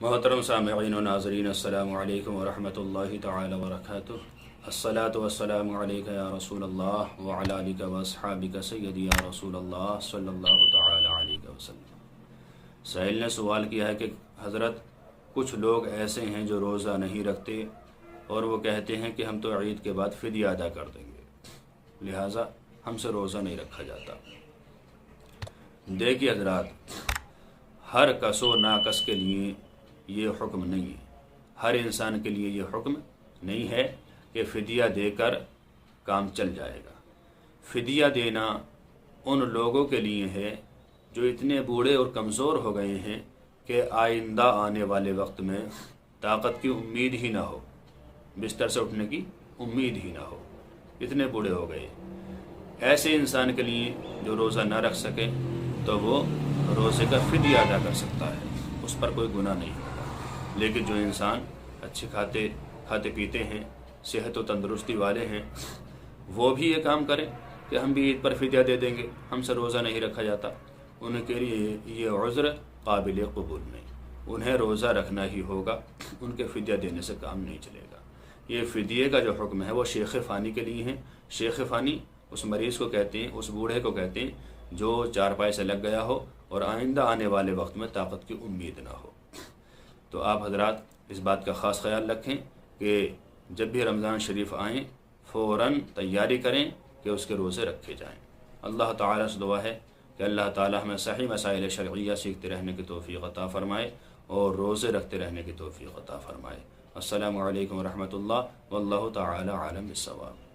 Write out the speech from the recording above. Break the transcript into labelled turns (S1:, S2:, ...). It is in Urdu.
S1: محترم سامعین و ناظرین، السلام علیکم ورحمۃ اللہ تعالی وبرکاتہ۔ الصلاۃ والسلام علیک یا رسول اللہ وعلی آلک واصحابک سیدی یا رسول اللہ صلی اللہ تعالی علیہ وسلم۔ سائل نے سوال کیا ہے کہ حضرت کچھ لوگ ایسے ہیں جو روزہ نہیں رکھتے اور وہ کہتے ہیں کہ ہم تو عید کے بعد فدیہ ادا کر دیں گے، لہٰذا ہم سے روزہ نہیں رکھا جاتا۔ دیکھیے حضرات، ہر کس و ناکس کے لیے یہ حکم نہیں ہے، ہر انسان کے لیے یہ حکم نہیں ہے کہ فدیہ دے کر کام چل جائے گا۔ فدیہ دینا ان لوگوں کے لیے ہے جو اتنے بوڑھے اور کمزور ہو گئے ہیں کہ آئندہ آنے والے وقت میں طاقت کی امید ہی نہ ہو، بستر سے اٹھنے کی امید ہی نہ ہو، اتنے بوڑھے ہو گئے۔ ایسے انسان کے لیے جو روزہ نہ رکھ سکے تو وہ روزے کا فدیہ ادا کر سکتا ہے، اس پر کوئی گناہ نہیں ہوگا۔ لیکن جو انسان اچھے کھاتے پیتے ہیں، صحت و تندرستی والے ہیں، وہ بھی یہ کام کریں کہ ہم بھی عید پر فدیہ دے دیں گے، ہم سے روزہ نہیں رکھا جاتا، ان کے لیے یہ عذر قابل قبول نہیں، انہیں روزہ رکھنا ہی ہوگا، ان کے فدیہ دینے سے کام نہیں چلے گا۔ یہ فدیے کا جو حکم ہے وہ شیخ فانی کے لیے ہے۔ شیخ فانی اس مریض کو کہتے ہیں، اس بوڑھے کو کہتے ہیں جو چارپائی سے لگ گیا ہو اور آئندہ آنے والے وقت میں طاقت کی امید نہ ہو۔ تو آپ حضرات اس بات کا خاص خیال رکھیں کہ جب بھی رمضان شریف آئیں فوراً تیاری کریں کہ اس کے روزے رکھے جائیں۔ اللہ تعالیٰ سے دعا ہے کہ اللہ تعالیٰ ہمیں صحیح مسائل شرعیہ سیکھتے رہنے کی توفیق عطا فرمائے اور روزے رکھتے رہنے کی توفیق عطا فرمائے۔ السلام علیکم ورحمۃ اللہ واللہ تعالی عالم بالصواب۔